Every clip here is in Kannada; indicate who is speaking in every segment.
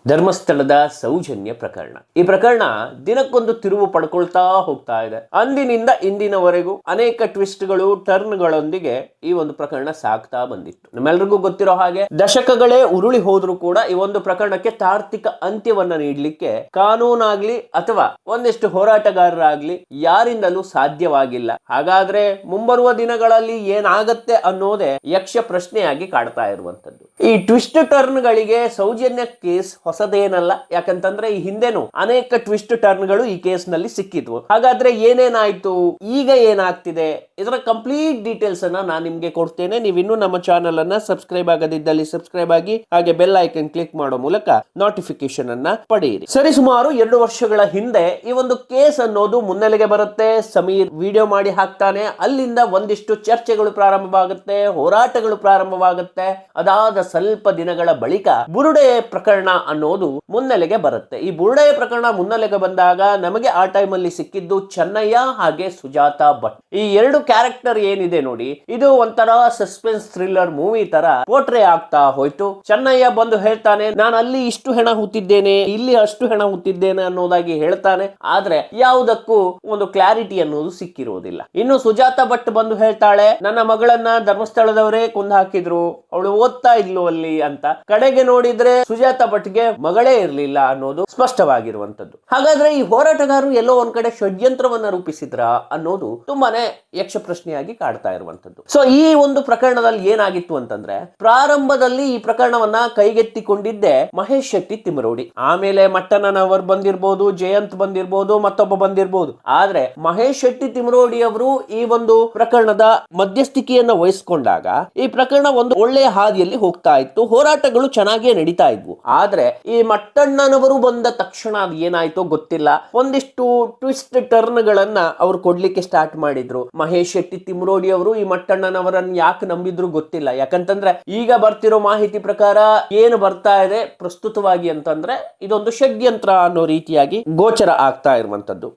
Speaker 1: ಧರ್ಮಸ್ಥಳದ ಸೌಜನ್ಯ ಪ್ರಕರಣ. ಈ ಪ್ರಕರಣ ದಿನಕ್ಕೊಂದು ತಿರುವು ಪಡ್ಕೊಳ್ತಾ ಹೋಗ್ತಾ ಇದೆ. ಅಂದಿನಿಂದ ಇಂದಿನವರೆಗೂ ಅನೇಕ ಟ್ವಿಸ್ಟ್ಗಳು ಟರ್ನ್ಗಳೊಂದಿಗೆ ಈ ಒಂದು ಪ್ರಕರಣ ಸಾಗ್ತಾ ಬಂದಿತ್ತು. ನಮ್ಮೆಲ್ಲರಿಗೂ ಗೊತ್ತಿರೋ ಹಾಗೆ ದಶಕಗಳೇ ಉರುಳಿ ಹೋದ್ರೂ ಕೂಡ ಈ ಒಂದು ಪ್ರಕರಣಕ್ಕೆ ತಾರ್ಕಿಕ ಅಂತ್ಯವನ್ನ ನೀಡಲಿಕ್ಕೆ ಕಾನೂನಾಗ್ಲಿ ಅಥವಾ ಒಂದಿಷ್ಟು ಹೋರಾಟಗಾರರಾಗ್ಲಿ ಯಾರಿಂದಲೂ ಸಾಧ್ಯವಾಗಿಲ್ಲ. ಹಾಗಾದ್ರೆ ಮುಂಬರುವ ದಿನಗಳಲ್ಲಿ ಏನಾಗತ್ತೆ ಅನ್ನೋದೇ ಯಕ್ಷ ಪ್ರಶ್ನೆಯಾಗಿ ಕಾಡ್ತಾ ಇರುವಂತದ್ದು. ಈ ಟ್ವಿಸ್ಟ್ ಟರ್ನ್ಗಳಿಗೆ ಸೌಜನ್ಯ ಕೇಸ್ ಹೊಸದೇನಲ್ಲ. ಯಾಕಂತಂದ್ರೆ ಈ ಹಿಂದೆನೂ ಅನೇಕ ಟ್ವಿಸ್ಟ್ ಟರ್ನ್ಗಳು ಈ ಕೇಸ್ ನಲ್ಲಿ ಸಿಕ್ಕಿದ್ವು. ಹಾಗಾದ್ರೆ ಏನೇನಾಯ್ತು, ಈಗ ಏನಾಗ್ತಿದೆ, ಇದರ ಕಂಪ್ಲೀಟ್ ಡೀಟೇಲ್ಸ್ ಅನ್ನ ನಾನು ನಿಮ್ಗೆ ಕೊಡ್ತೇನೆ. ನೀವಿನ್ನೂ ನಮ್ಮ ಚಾನೆಲ್ ಅನ್ನ ಸಬ್ಸ್ಕ್ರೈಬ್ ಆಗದಿದ್ದಲ್ಲಿ ಸಬ್ಸ್ಕ್ರೈಬ್ ಆಗಿ, ಹಾಗೆ ಬೆಲ್ ಐಕನ್ ಕ್ಲಿಕ್ ಮಾಡೋ ಮೂಲಕ ನೋಟಿಫಿಕೇಶನ್ ಅನ್ನ ಪಡೆಯಿರಿ. ಸರಿ, ಸುಮಾರು 2 ವರ್ಷಗಳ ಹಿಂದೆ ಈ ಒಂದು ಕೇಸ್ ಅನ್ನೋದು ಮುನ್ನೆಲೆಗೆ ಬರುತ್ತೆ. ಸಮೀರ್ ವಿಡಿಯೋ ಮಾಡಿ ಹಾಕ್ತಾನೆ. ಅಲ್ಲಿಂದ ಒಂದಿಷ್ಟು ಚರ್ಚೆಗಳು ಪ್ರಾರಂಭವಾಗುತ್ತೆ, ಹೋರಾಟಗಳು ಪ್ರಾರಂಭವಾಗುತ್ತೆ. ಅದಾದ ಸ್ವಲ್ಪ ದಿನಗಳ ಬಳಿಕ ಬುರುಡೆ ಪ್ರಕರಣ ಅನ್ನೋದು ಮುನ್ನೆಲೆಗೆ ಬರುತ್ತೆ. ಈ ಬುರುಡೆ ಪ್ರಕರಣ ಮುನ್ನೆಲೆಗೆ ಬಂದಾಗ ನಮಗೆ ಆ ಟೈಮ್ ಅಲ್ಲಿ ಸಿಕ್ಕಿದ್ದು ಚೆನ್ನಯ್ಯ ಹಾಗೆ ಸುಜಾತಾ ಭಟ್. ಈ 2 ಕ್ಯಾರೆಕ್ಟರ್ ಏನಿದೆ ನೋಡಿ, ಇದು ಒಂಥರ ಸಸ್ಪೆನ್ಸ್ ಥ್ರಿಲ್ಲರ್ ಮೂವಿ ತರ ಪೋರ್ಟ್ರೇ ಆಗ್ತಾ ಹೋಯ್ತು. ಚೆನ್ನಯ್ಯ ಬಂದು ಹೇಳ್ತಾನೆ, ನಾನು ಅಲ್ಲಿ ಇಷ್ಟು ಹೆಣ ಹುತ್ತಿದ್ದೇನೆ, ಇಲ್ಲಿ ಅಷ್ಟು ಹೆಣ ಹುತ್ತಿದ್ದೇನೆ ಅನ್ನೋದಾಗಿ ಹೇಳ್ತಾನೆ. ಆದ್ರೆ ಯಾವುದಕ್ಕೂ ಒಂದು ಕ್ಲಾರಿಟಿ ಅನ್ನೋದು ಸಿಕ್ಕಿರುವುದಿಲ್ಲ. ಇನ್ನು ಸುಜಾತಾ ಭಟ್ ಬಂದು ಹೇಳ್ತಾಳೆ, ನನ್ನ ಮಗಳನ್ನ ಧರ್ಮಸ್ಥಳದವರೇ ಕೊಂದು ಹಾಕಿದ್ರು, ಅವಳು ಓದ್ತಾ ಇದ್ಲು ಅಲ್ಲಿ ಅಂತ. ಕಡೆಗೆ ನೋಡಿದ್ರೆ ಸುಜಾತಾ ಭಟ್ಗೆ ಮಗಳೇ ಇರ್ಲಿಲ್ಲ ಅನ್ನೋದು ಸ್ಪಷ್ಟವಾಗಿರುವಂತದ್ದು. ಹಾಗಾದ್ರೆ ಈ ಹೋರಾಟಗಾರರು ಎಲ್ಲೋ ಒಂದ್ ಕಡೆ ಷಡ್ಯಂತ್ರವನ್ನ ರೂಪಿಸಿದ್ರ ಅನ್ನೋದು ತುಂಬಾನೇ ಯಕ್ಷ ಪ್ರಶ್ನೆಯಾಗಿ ಕಾಡ್ತಾ ಇರುವಂತದ್ದು. ಸೊ ಈ ಒಂದು ಪ್ರಕರಣದಲ್ಲಿ ಏನಾಗಿತ್ತು ಅಂತಂದ್ರೆ, ಪ್ರಾರಂಭದಲ್ಲಿ ಈ ಪ್ರಕರಣವನ್ನ ಕೈಗೆತ್ತಿಕೊಂಡಿದ್ದೆ ಮಹೇಶ್ ಶೆಟ್ಟಿ ತಿಮರೋಡಿ. ಆಮೇಲೆ ಮಟ್ಟಣ್ಣನವರು ಬಂದಿರಬಹುದು, ಜಯಂತ್ ಬಂದಿರಬಹುದು, ಮತ್ತೊಬ್ಬ ಬಂದಿರಬಹುದು. ಆದ್ರೆ ಮಹೇಶ್ ಶೆಟ್ಟಿ ತಿಮರೋಡಿ ಅವರು ಈ ಒಂದು ಪ್ರಕರಣದ ಮಧ್ಯಸ್ಥಿಕೆಯನ್ನ ವಹಿಸಿಕೊಂಡಾಗ ಈ ಪ್ರಕರಣ ಒಂದು ಒಳ್ಳೆಯ ಹಾದಿಯಲ್ಲಿ ಹೋಗ್ತಾ ಇತ್ತು. ಹೋರಾಟಗಳು ಚೆನ್ನಾಗೇ ನಡೀತಾ ಇದ್ವು. ಆದ್ರೆ ಈ ಮಟ್ಟಣ್ಣನವರು ಬಂದ ತಕ್ಷಣ ಅದು ಏನಾಯ್ತೋ ಗೊತ್ತಿಲ್ಲ, ಒಂದಿಷ್ಟು ಟ್ವಿಸ್ಟ್ ಟರ್ನ್ ಗಳನ್ನ ಅವ್ರು ಕೊಡ್ಲಿಕ್ಕೆ ಸ್ಟಾರ್ಟ್ ಮಾಡಿದ್ರು. ಮಹೇಶ್ ಶೆಟ್ಟಿ ತಿಮರೋಡಿ ಅವರು ಈ ಮಟ್ಟಣ್ಣನವರನ್ನ ಯಾಕೆ ನಂಬಿದ್ರು ಗೊತ್ತಿಲ್ಲ. ಯಾಕಂತಂದ್ರೆ ಈಗ ಬರ್ತಿರೋ ಮಾಹಿತಿ ಪ್ರಕಾರ ಏನು ಬರ್ತಾ ಇದೆ ಪ್ರಸ್ತುತವಾಗಿ ಅಂತಂದ್ರೆ, ಇದೊಂದು ಷಡ್ಯಂತ್ರ ಅನ್ನೋ ರೀತಿಯಾಗಿ ಗೋಚರ ಆಗ್ತಾ ಇರುವಂತದ್ದು.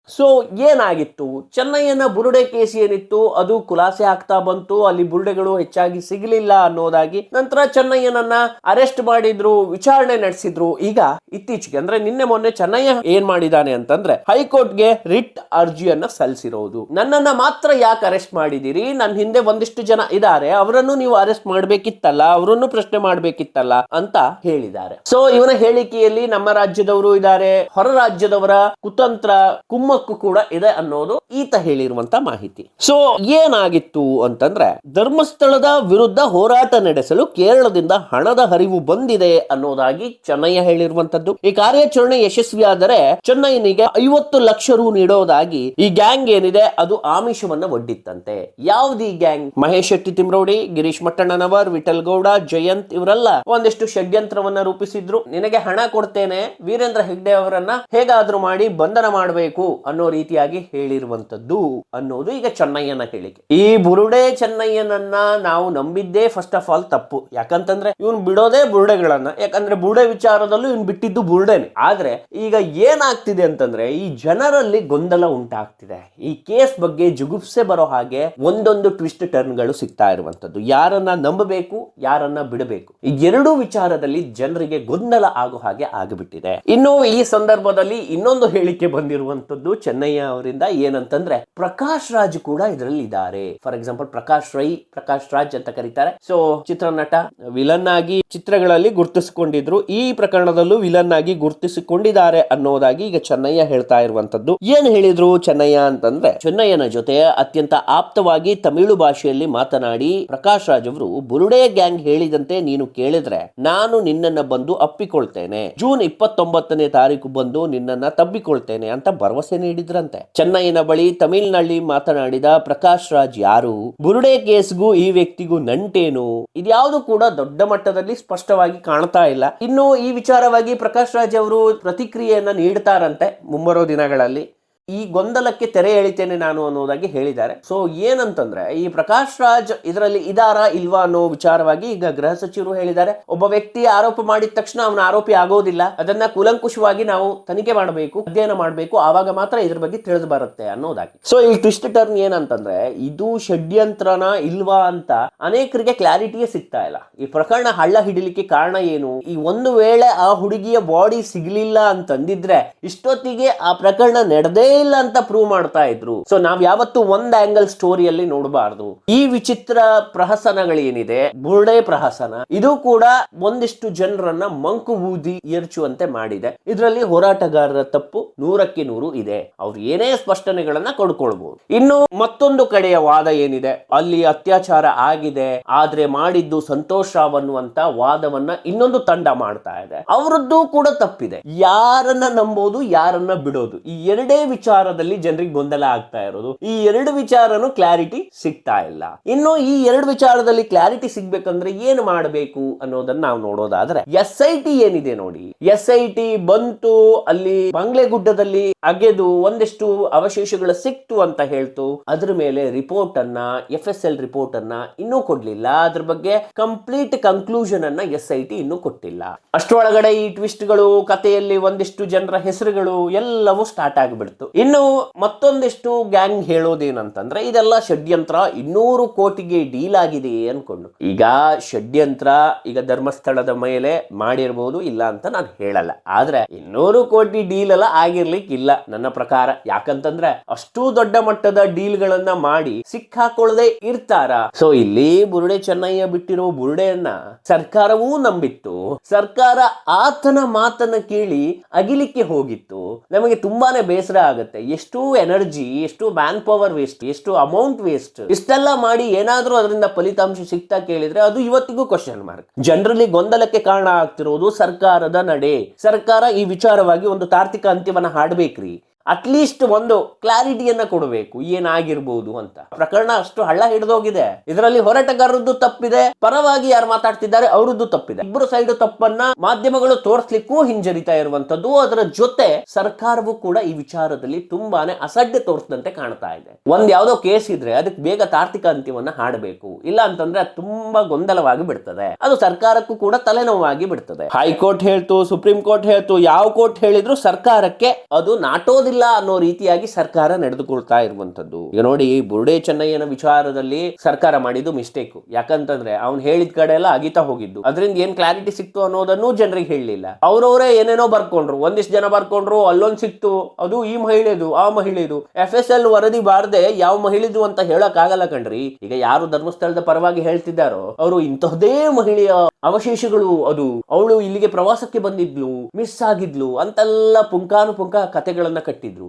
Speaker 1: ಸೊ ಏನಾಗಿತ್ತು, ಚೆನ್ನಯ್ಯನ ಬುರುಡೆ ಕೇಸ್ ಏನಿತ್ತು ಅದು ಖುಲಾಸೆ ಆಗ್ತಾ ಬಂತು. ಅಲ್ಲಿ ಬುರುಡೆಗಳು ಹೆಚ್ಚಾಗಿ ಸಿಗಲಿಲ್ಲ ಅನ್ನೋದಾಗಿ ನಂತರ ಚೆನ್ನಯ್ಯನನ್ನ ಅರೆಸ್ಟ್ ಮಾಡಿದ್ರು, ವಿಚಾರಣೆ ನಡೆಸಿದ್ರು. ಈಗ ಇತ್ತೀಚೆಗೆ ಅಂದ್ರೆ ನಿನ್ನೆ ಮೊನ್ನೆ ಚೆನ್ನಯ್ಯ ಏನ್ ಮಾಡಿದಾನೆ ಅಂತಂದ್ರೆ, ಹೈಕೋರ್ಟ್ಗೆ ರಿಟ್ ಅರ್ಜಿಯನ್ನ ಸಲ್ಲಿಸಿರೋದು. ನನ್ನನ್ನ ಮಾತ್ರ ಯಾಕೆ ಅರೆಸ್ಟ್ ಮಾಡಿದಿರಿ, ನನ್ನ ಹಿಂದೆ ಒಂದಿಷ್ಟು ಜನ ಇದ್ದಾರೆ, ಅವರನ್ನು ನೀವು ಅರೆಸ್ಟ್ ಮಾಡ್ಬೇಕಿತ್ತಲ್ಲ, ಅವರನ್ನು ಪ್ರಶ್ನೆ ಮಾಡ್ಬೇಕಿತ್ತಲ್ಲ ಅಂತ ಹೇಳಿದ್ದಾರೆ. ಸೊ ಇವನ ಹೇಳಿಕೆಯಲ್ಲಿ ನಮ್ಮ ರಾಜ್ಯದವರು ಇದ್ದಾರೆ, ಹೊರ ರಾಜ್ಯದವರ ಕುತಂತ್ರ ಕುಮ್ಮಕ್ಕು ಕೂಡ ಇದೆ ಅನ್ನೋದು ಈತ ಹೇಳಿರುವಂತ ಮಾಹಿತಿ. ಸೊ ಏನಾಗಿತ್ತು ಅಂತಂದ್ರೆ, ಧರ್ಮಸ್ಥಳದ ವಿರುದ್ಧ ಹೋರಾಟ ನಡೆಸಲು ಕೇರಳದಿಂದ ಹಣದ ಹರಿವು ಬಂದಿದೆ ಅನ್ನೋದಾಗಿ ಚೆನ್ನಯ್ಯ ಹೇಳಿರುವಂತದ್ದು. ಈ ಕಾರ್ಯಾಚರಣೆ ಯಶಸ್ವಿಯಾದರೆ ಚೆನ್ನಯ್ಯನಿಗೆ 50 ಲಕ್ಷ ರು ನೀಡೋದಾಗಿ ಈ ಗ್ಯಾಂಗ್ ಏನಿದೆ ಅದು ಆಮಿಷವನ್ನ ಒಡ್ಡಿತ್ತಂತೆ. ಯಾವ್ದು ಈ ಗ್ಯಾಂಗ್? ಮಹೇಶ್ ಶೆಟ್ಟಿ ತಿಮರೋಡಿ, ಗಿರೀಶ್ ಮಟ್ಟಣ್ಣನವರ್, ವಿಠಲ್ ಗೌಡ, ಜಯಂತ್ ಇವರೆಲ್ಲ ಒಂದಿಷ್ಟು ಷಡ್ಯಂತ್ರವನ್ನ ರೂಪಿಸಿದ್ರು. ನಿನಗೆ ಹಣ ಕೊಡ್ತೇನೆ, ವೀರೇಂದ್ರ ಹೆಗ್ಡೆ ಅವರನ್ನ ಹೇಗಾದ್ರೂ ಮಾಡಿ ಬಂಧನ ಮಾಡಬೇಕು ಅನ್ನೋ ರೀತಿಯಾಗಿ ಹೇಳಿರುವಂತದ್ದು ಅನ್ನೋದು ಈಗ ಚೆನ್ನಯ್ಯನ ಹೇಳಿಕೆ. ಈ ಬುರುಡೆ ಚೆನ್ನಯ್ಯನನ್ನ ನಾವು ನಂಬಿದ್ದೇ ಫಸ್ಟ್ ಆಫ್ ಆಲ್ ತಪ್ಪು. ಯಾಕಂತಂದ್ರೆ ಇವನ್ ಬಿಡೋದೇ ಬುರುಡೆಗಳನ್ನ, ಯಾಕಂದ್ರೆ ಬುರುಡೆ ವಿಚಾರದಲ್ಲೂ ಇವನ್ ಬಿಟ್ಟಿದ್ದು ಬುರುಡೆನೆ. ಆದ್ರೆ ಈಗ ಏನಾಗ್ತಿದೆ ಅಂತಂದ್ರೆ, ಈ ಜನರಲ್ಲಿ ಗೊಂದಲ ಉಂಟಾಗ್ತಿದೆ. ಈ ಕೇಸ್ ಬಗ್ಗೆ ಜುಗುಪ್ಸೆ ಬರೋ ಹಾಗೆ ಒಂದೊಂದು ಟ್ವಿಸ್ಟ್ ಟರ್ನ್ ಗಳು ಸಿಗ್ತಾ ಇರುವಂತದ್ದು. ಯಾರನ್ನ ನಂಬಬೇಕು, ಯಾರನ್ನ ಬಿಡಬೇಕು, ಈ ಎರಡೂ ವಿಚಾರದಲ್ಲಿ ಜನರಿಗೆ ಗೊಂದಲ ಆಗೋ ಹಾಗೆ ಆಗಿಬಿಟ್ಟಿದೆ. ಇನ್ನು ಈ ಸಂದರ್ಭದಲ್ಲಿ ಇನ್ನೊಂದು ಹೇಳಿಕೆ ಬಂದಿರುವಂತದ್ದು ಚೆನ್ನಯ್ಯ ಅವರಿಂದ. ಏನಂತಂದ್ರೆ, ಪ್ರಕಾಶ್ ರಾಜ್ ಕೂಡ ಇದರಲ್ಲಿ ಇದ್ದಾರೆ. ಫಾರ್ ಎಕ್ಸಾಂಪಲ್ ಪ್ರಕಾಶ್ ರಾಜ್ ಅಂತ ಕರೀತಾರೆ. ಸೊ ಚಿತ್ರನಟ, ವಿಲನ್ ಆಗಿ ಚಿತ್ರಗಳಲ್ಲಿ ಗುರುತಿಸಿಕೊಂಡಿದ್ರು, ಈ ಪ್ರಕರಣದಲ್ಲೂ ವಿಲನ್ ಆಗಿ ಗುರುತಿಸಿಕೊಂಡಿದ್ದಾರೆ ಅನ್ನೋದಾಗಿ ಈಗ ಚೆನ್ನಯ್ಯ ಹೇಳ್ತಾ ಇರುವಂತದ್ದು. ಏನ್ ಹೇಳಿದ್ರು ಚೆನ್ನಯ್ಯ ಅಂತಂದ್ರೆ, ಚೆನ್ನಯ್ಯನ ಜೊತೆ ಅತ್ಯಂತ ಆಪ್ತವಾಗಿ ತಮಿಳು ಭಾಷೆಯಲ್ಲಿ ಮಾತನಾಡಿ ಪ್ರಕಾಶ್ ರಾಜ್ ಅವರು ಬುರುಡೆ ಗ್ಯಾಂಗ್ ಹೇಳಿದಂತೆ ನೀನು ಕೇಳಿದ್ರೆ ನಾನು ನಿನ್ನನ್ನ ಬಂದು ಅಪ್ಪಿಕೊಳ್ತೇನೆ, ಜೂನ್ 29ನೇ ತಾರೀಕು ಬಂದು ನಿನ್ನನ್ನ ತಬ್ಬಿಕೊಳ್ತೇನೆ ಅಂತ ಭರವಸೆ ನೀಡಿದ್ರಂತೆ. ಚೆನ್ನಯ್ಯನ ಬಳಿ ತಮಿಳಿನಲ್ಲಿ ಮಾತನಾಡಿದ ಪ್ರಕಾಶ್ ರಾಜ್ ಯಾರು, ಬುರುಡೆ ಕೇಸ್ಗೂ ಈ ವ್ಯಕ್ತಿಗೂ ನಂಟೇನು, ಇದ್ಯಾವುದು ಕೂಡ ದೊಡ್ಡ ಮಟ್ಟದಲ್ಲಿ ಸ್ಪಷ್ಟವಾಗಿ ಕಾಣ್ತಾ ಇಲ್ಲ. ಇನ್ನು ಈ ವಿಚಾರವಾಗಿ ಪ್ರಕಾಶ್ ರಾಜ್ ಅವರು ಪ್ರತಿಕ್ರಿಯೆಯನ್ನ ನೀಡ್ತಾರಂತೆ ಮುಂಬರೋ ದಿನಗಳಲ್ಲಿ. ಈ ಗೊಂದಲಕ್ಕೆ ತೆರೆ ಎಳಿತೇನೆ ನಾನು ಅನ್ನೋದಾಗಿ ಹೇಳಿದ್ದಾರೆ. ಸೊ ಏನಂತಂದ್ರೆ ಈ ಪ್ರಕಾಶ್ ರಾಜ್ ಇದರಲ್ಲಿ ಇದಾರಾ ಇಲ್ವಾ ಅನ್ನೋ ವಿಚಾರವಾಗಿ ಈಗ ಗೃಹ ಸಚಿವರು ಹೇಳಿದ್ದಾರೆ. ಒಬ್ಬ ವ್ಯಕ್ತಿ ಆರೋಪ ಮಾಡಿದ ತಕ್ಷಣ ಅವನ ಆರೋಪಿ ಆಗೋದಿಲ್ಲ, ಅದನ್ನ ಕೂಲಂಕುಷವಾಗಿ ನಾವು ತನಿಖೆ ಮಾಡಬೇಕು, ಅಧ್ಯಯನ ಮಾಡಬೇಕು, ಆವಾಗ ಮಾತ್ರ ಇದ್ರ ಬಗ್ಗೆ ತಿಳಿದು ಬರುತ್ತೆ ಅನ್ನೋದಾಗಿ. ಸೊ ಈ ಟ್ವಿಸ್ಟ್ ಟರ್ನ್ ಏನಂತಂದ್ರೆ ಇದು ಷಡ್ಯಂತ್ರನ ಇಲ್ವಾ ಅಂತ ಅನೇಕರಿಗೆ ಕ್ಲಾರಿಟಿಯೇ ಸಿಗ್ತಾ ಇಲ್ಲ. ಈ ಪ್ರಕರಣ ಹಳ್ಳ ಹಿಡಿಲಿಕ್ಕೆ ಕಾರಣ ಏನು, ಈ ಒಂದು ವೇಳೆ ಆ ಹುಡುಗಿಯ ಬಾಡಿ ಸಿಗ್ಲಿಲ್ಲ ಅಂತಂದಿದ್ರೆ ಇಷ್ಟೊತ್ತಿಗೆ ಆ ಪ್ರಕರಣ ನಡೆದೇ ಇಲ್ಲ ಅಂತ ಪ್ರೂವ್ ಮಾಡ್ತಾ ಇದ್ರು. ಸೊ ನಾವ್ ಯಾವತ್ತು ಒಂದ್ ಆಂಗಲ್ ಸ್ಟೋರಿಯಲ್ಲಿ ನೋಡಬಾರ್ದು. ಈ ವಿಚಿತ್ರ ಪ್ರಹಸನಗಳೇನಿದೆ, ಬುರುಡೆ ಪ್ರಹಸನ, ಇದು ಕೂಡ ಒಂದಿಷ್ಟು ಜನರನ್ನ ಮಂಕು ಊದಿ ಏರ್ಚುವಂತೆ ಮಾಡಿದೆ. ಇದರಲ್ಲಿ ಹೋರಾಟಗಾರರ ತಪ್ಪು 100ಕ್ಕೆ 100 ಇದೆ. ಅವ್ರು ಏನೇ ಸ್ಪಷ್ಟನೆಗಳನ್ನ ಕೊಡ್ಕೊಳ್ಬಹುದು. ಇನ್ನು ಮತ್ತೊಂದು ಕಡೆಯ ವಾದ ಏನಿದೆ, ಅಲ್ಲಿ ಅತ್ಯಾಚಾರ ಆಗಿದೆ ಆದ್ರೆ ಮಾಡಿದ್ದು ಸಂತೋಷ್ ರಾವ್ ಅನ್ನುವಂತ ವಾದವನ್ನ ಇನ್ನೊಂದು ತಂಡ ಮಾಡ್ತಾ ಇದೆ. ಅವರದ್ದು ಕೂಡ ತಪ್ಪಿದೆ. ಯಾರನ್ನ ನಂಬೋದು, ಯಾರನ್ನ ಬಿಡೋದು, ಈ ಎರಡೇ ವಿಚಾರದಲ್ಲಿ ಜನರಿಗೆ ಗೊಂದಲ ಆಗ್ತಾ ಇರೋದು. ಈ ಎರಡು ವಿಚಾರನು ಕ್ಲಾರಿಟಿ ಸಿಗ್ತಾ ಇಲ್ಲ. ಇನ್ನು ಈ ಎರಡು ವಿಚಾರದಲ್ಲಿ ಕ್ಲಾರಿಟಿ ಸಿಗ್ಬೇಕಂದ್ರೆ ಏನು ಮಾಡಬೇಕು ಅನ್ನೋದನ್ನ ನಾವು ನೋಡೋದಾದ್ರೆ SIT ಏನಿದೆ ನೋಡಿ, SIT ಬಂತು, ಅಲ್ಲಿ ಬಂಗ್ಲೆಗುಡ್ಡದಲ್ಲಿ ಅಗೆದು ಒಂದಿಷ್ಟು ಅವಶೇಷಗಳು ಸಿಕ್ತು ಅಂತ ಹೇಳ್ತು. ಅದ್ರ ಮೇಲೆ ರಿಪೋರ್ಟ್ ಅನ್ನ, FSL ರಿಪೋರ್ಟ್ ಅನ್ನ ಇನ್ನೂ ಕೊಡ್ಲಿಲ್ಲ. ಅದ್ರ ಬಗ್ಗೆ ಕಂಪ್ಲೀಟ್ ಕನ್ಕ್ಲೂಷನ್ ಅನ್ನ SIT ಇನ್ನೂ ಕೊಟ್ಟಿಲ್ಲ. ಅಷ್ಟರೊಳಗಡೆ ಈ ಟ್ವಿಸ್ಟ್ ಗಳು, ಕಥೆಯಲ್ಲಿ ಒಂದಿಷ್ಟು ಜನರ ಹೆಸರುಗಳು ಎಲ್ಲವೂ ಸ್ಟಾರ್ಟ್ ಆಗಿಬಿಡ್ತು. ಇನ್ನು ಮತ್ತೊಂದಿಷ್ಟು ಗ್ಯಾಂಗ್ ಹೇಳೋದೇನಂತಂದ್ರೆ ಇದೆಲ್ಲ ಷಡ್ಯಂತ್ರ, 200 ಕೋಟಿಗೆ ಡೀಲ್ ಆಗಿದೆ ಅನ್ಕೊಂಡು. ಈಗ ಷಡ್ಯಂತ್ರ ಈಗ ಧರ್ಮಸ್ಥಳದ ಮೇಲೆ ಮಾಡಿರ್ಬೋದು, ಇಲ್ಲ ಅಂತ ನಾನು ಹೇಳಲ್ಲ. ಆದ್ರೆ 200 ಕೋಟಿ ಡೀಲ್ ಎಲ್ಲ ಆಗಿರ್ಲಿಕ್ಕಿಲ್ಲ ನನ್ನ ಪ್ರಕಾರ. ಯಾಕಂತಂದ್ರೆ ಅಷ್ಟು ದೊಡ್ಡ ಮಟ್ಟದ ಡೀಲ್ ಗಳನ್ನ ಮಾಡಿ ಸಿಕ್ಕಾಕೊಳ್ಳದೆ ಇರ್ತಾರ. ಸೊ ಇಲ್ಲಿ ಬುರುಡೆ ಚೆನ್ನಯ್ಯ ಬಿಟ್ಟಿರೋ ಬುರುಡೆಯನ್ನ ಸರ್ಕಾರವೂ ನಂಬಿತ್ತು. ಸರ್ಕಾರ ಆತನ ಮಾತನ್ನ ಕೇಳಿ ಅಗಿಲಿಕ್ಕೆ ಹೋಗಿತ್ತು. ನಮಗೆ ತುಂಬಾನೇ ಬೇಸರ ಆಗುತ್ತೆ. ಎಷ್ಟು ಎನರ್ಜಿ, ಎಷ್ಟು ಮ್ಯಾನ್ ಪವರ್ ವೇಸ್ಟ್, ಎಷ್ಟು ಅಮೌಂಟ್ ವೇಸ್ಟ್, ಇಷ್ಟೆಲ್ಲ ಮಾಡಿ ಏನಾದ್ರೂ ಅದರಿಂದ ಫಲಿತಾಂಶ ಸಿಗ್ತಾ ಕೇಳಿದ್ರೆ ಅದು ಇವತ್ತಿಗೂ ಕ್ವಶನ್ ಮಾರ್ಕ್. ಜನರಲ್ಲಿ ಗೊಂದಲಕ್ಕೆ ಕಾರಣ ಆಗ್ತಿರೋದು ಸರ್ಕಾರದ ನಡೆ. ಸರ್ಕಾರ ಈ ವಿಚಾರವಾಗಿ ಒಂದು ತಾರ್ಕಿಕ ಅಂತ್ಯವನ್ನ ಹಾಡ್ಬೇಕ್ರಿ. ಅಟ್ಲೀಸ್ಟ್ ಒಂದು ಕ್ಲಾರಿಟಿಯನ್ನ ಕೊಡಬೇಕು, ಏನಾಗಿರ್ಬೋದು ಅಂತ. ಪ್ರಕರಣ ಅಷ್ಟು ಹಳ್ಳ ಹಿಡಿದೋಗಿದೆ. ಇದರಲ್ಲಿ ಹೋರಾಟಗಾರರದ್ದು ತಪ್ಪಿದೆ, ಪರವಾಗಿ ಯಾರು ಮಾತಾಡ್ತಿದ್ದಾರೆ ಅವರದ್ದು ತಪ್ಪಿದೆ. ಇಬ್ಬರು ಸೈಡ್ ತಪ್ಪನ್ನ ಮಾಧ್ಯಮಗಳು ತೋರಿಸ್ಲಿಕ್ಕೂ ಹಿಂಜರಿತಾ ಇರುವಂತದ್ದು. ಅದರ ಜೊತೆ ಸರ್ಕಾರವೂ ಕೂಡ ಈ ವಿಚಾರದಲ್ಲಿ ತುಂಬಾನೇ ಅಸಡ್ಡೆ ತೋರಿಸಿದಂತೆ ಕಾಣ್ತಾ ಇದೆ. ಒಂದ್ ಯಾವ್ದೋ ಕೇಸ್ ಇದ್ರೆ ಅದಕ್ಕೆ ಬೇಗ ತಾರ್ಕಿಕ ಅಂತ್ಯವನ್ನ ಹಾಡಬೇಕು, ಇಲ್ಲ ಅಂತಂದ್ರೆ ತುಂಬಾ ಗೊಂದಲವಾಗಿ ಬಿಡ್ತದೆ. ಅದು ಸರ್ಕಾರಕ್ಕೂ ಕೂಡ ತಲೆನೋವಾಗಿ ಬಿಡ್ತದೆ. ಹೈಕೋರ್ಟ್ ಹೇಳ್ತು, ಸುಪ್ರೀಂ ಕೋರ್ಟ್ ಹೇಳ್ತು, ಯಾವ ಕೋರ್ಟ್ ಹೇಳಿದ್ರು ಸರ್ಕಾರಕ್ಕೆ ಅದು ನಾಟೋದಿಲ್ಲ ಅನ್ನೋ ರೀತಿಯಾಗಿ ಸರ್ಕಾರ ನಡೆದುಕೊಳ್ತಾ ಇರುವಂತದ್ದು. ಈಗ ನೋಡಿ, ಬುರುಡೆ ಚೆನ್ನಯ್ಯನ ವಿಚಾರದಲ್ಲಿ ಸರ್ಕಾರ ಮಾಡಿದ್ದು ಮಿಸ್ಟೇಕ್. ಯಾಕಂತಂದ್ರೆ ಅವ್ನು ಹೇಳಿದ ಕಡೆ ಎಲ್ಲ ಅಗಿತಾ ಹೋಗಿದ್ದು. ಅದರಿಂದ ಏನ್ ಕ್ಲಾರಿಟಿ ಸಿಕ್ತು ಅನ್ನೋದನ್ನು ಜನರಿಗೆ ಹೇಳಲಿಲ್ಲ. ಅವ್ರವರೇ ಏನೇನೋ ಬರ್ಕೊಂಡ್ರು. ಒಂದಿಷ್ಟು ಜನ ಬರ್ಕೊಂಡ್ರು, ಅಲ್ಲೊಂದ್ ಸಿಕ್ತು, ಅದು ಈ ಮಹಿಳೆದು, ಆ ಮಹಿಳೆದು. FSL ವರದಿ ಬಾರದೆ ಯಾವ ಮಹಿಳೆದು ಅಂತ ಹೇಳಕ್ ಆಗಲ್ಲ ಕಣ್ರಿ. ಈಗ ಯಾರು ಧರ್ಮಸ್ಥಳದ ಪರವಾಗಿ ಹೇಳ್ತಿದ್ದಾರೋ ಅವರು ಇಂತಹದೇ ಮಹಿಳೆಯ ಅವಶೇಷಗಳು, ಅದು ಅವಳು ಇಲ್ಲಿಗೆ ಪ್ರವಾಸಕ್ಕೆ ಬಂದಿದ್ಲು, ಮಿಸ್ ಆಗಿದ್ಲು ಅಂತೆಲ್ಲ ಪುಂಖಾನುಪುಂಖ ಕಥೆಗಳನ್ನ ಕಟ್ಟಿದ್ರು.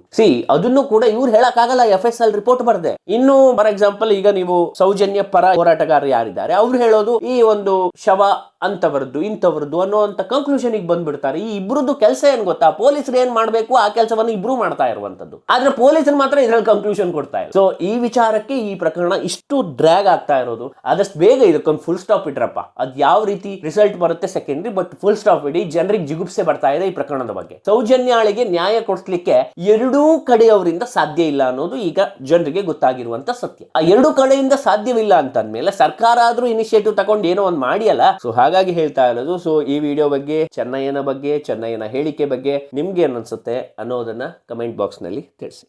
Speaker 1: ಅದನ್ನು ಕೂಡ ಇವ್ರು ಹೇಳಕ್ ಆಗಲ್ಲ, FSL ರಿಪೋರ್ಟ್ ಬರ್ದೆ. ಇನ್ನು ಫಾರ್ ಎಕ್ಸಾಂಪಲ್ ಈಗ ನೀವು ಸೌಜನ್ಯ ಪರ ಹೋರಾಟಗಾರರು ಯಾರಿದ್ದಾರೆ ಅವ್ರು ಹೇಳೋದು ಈ ಒಂದು ಶವ ಅಂತವರದ್ದು ಇಂಥವರದ್ದು ಅನ್ನೋಂತ ಕನ್ಕ್ಲೂಷನ್ ಬಂದ್ಬಿಡ್ತಾರೆ. ಈ ಇಬ್ರದ್ದು ಕೆಲಸ ಏನ್ ಗೊತ್ತಾ, ಪೊಲೀಸರು ಏನ್ ಮಾಡ್ಬೇಕು ಆ ಕೆಲಸವನ್ನು ಇಬ್ರು ಮಾಡ್ತಾ ಇರುವಂತದ್ದು. ಆದ್ರೆ ಪೊಲೀಸರು ಮಾತ್ರ ಇದ್ರಲ್ಲಿ ಕನ್ಕ್ಲೂಷನ್ ಕೊಡ್ತಾ ಇಲ್ಲ. ಸೊ ಈ ವಿಚಾರಕ್ಕೆ ಈ ಪ್ರಕರಣ ಇಷ್ಟು ಡ್ರ್ಯಾಗ್ ಆಗ್ತಾ ಇರೋದು. ಆದಷ್ಟು ಬೇಗ ಇದಕ್ಕೊಂದು ಫುಲ್ ಸ್ಟಾಪ್ ಇಟ್ರಪ್ಪ. ಅದ್ ಯಾವ ರೀತಿ ರಿಸಲ್ಟ್ ಬರುತ್ತೆ ಸೆಕೆಂಡ್ರಿ, ಬಟ್ ಫುಲ್ ಸ್ಟಾಪ್ ಇಡಿ. ಜನರಿಗೆ ಜಿಗುಪ್ಸೆ ಬರ್ತಾ ಇದೆ ಈ ಪ್ರಕರಣದ ಬಗ್ಗೆ. ಸೌಜನ್ಯಾಳಿಗೆ ನ್ಯಾಯ ಕೊಡಿಸ್ಲಿಕ್ಕೆ ಎರಡೂ ಕಡೆಯವರಿಂದ ಸಾಧ್ಯ ಇಲ್ಲ ಅನ್ನೋದು ಈಗ ಜನರಿಗೆ ಗೊತ್ತಾಗಿರುವಂತ ಸತ್ಯ. ಆ ಎರಡೂ ಕಡೆಯಿಂದ ಸಾಧ್ಯವಿಲ್ಲ ಅಂತಂದ್ಮೇಲೆ ಸರ್ಕಾರ ಆದ್ರೂ ಇನಿಷಿಯೇಟಿವ್ ತಗೊಂಡು ಏನೋ ಒಂದು ಮಾಡಿಯಲ್ಲ. ಸೊ ಹಾಗಾಗಿ ಹೇಳ್ತಾ ಇರೋದು. ಸೊ ಈ ವಿಡಿಯೋ ಬಗ್ಗೆ, ಚೆನ್ನಯ್ಯನ ಹೇಳಿಕೆ ಬಗ್ಗೆ ನಿಮ್ಗೆ ಏನ್ ಅನ್ಸುತ್ತೆ ಅನ್ನೋದನ್ನ ಕಮೆಂಟ್ ಬಾಕ್ಸ್ ನಲ್ಲಿ ತಿಳಿಸಿ.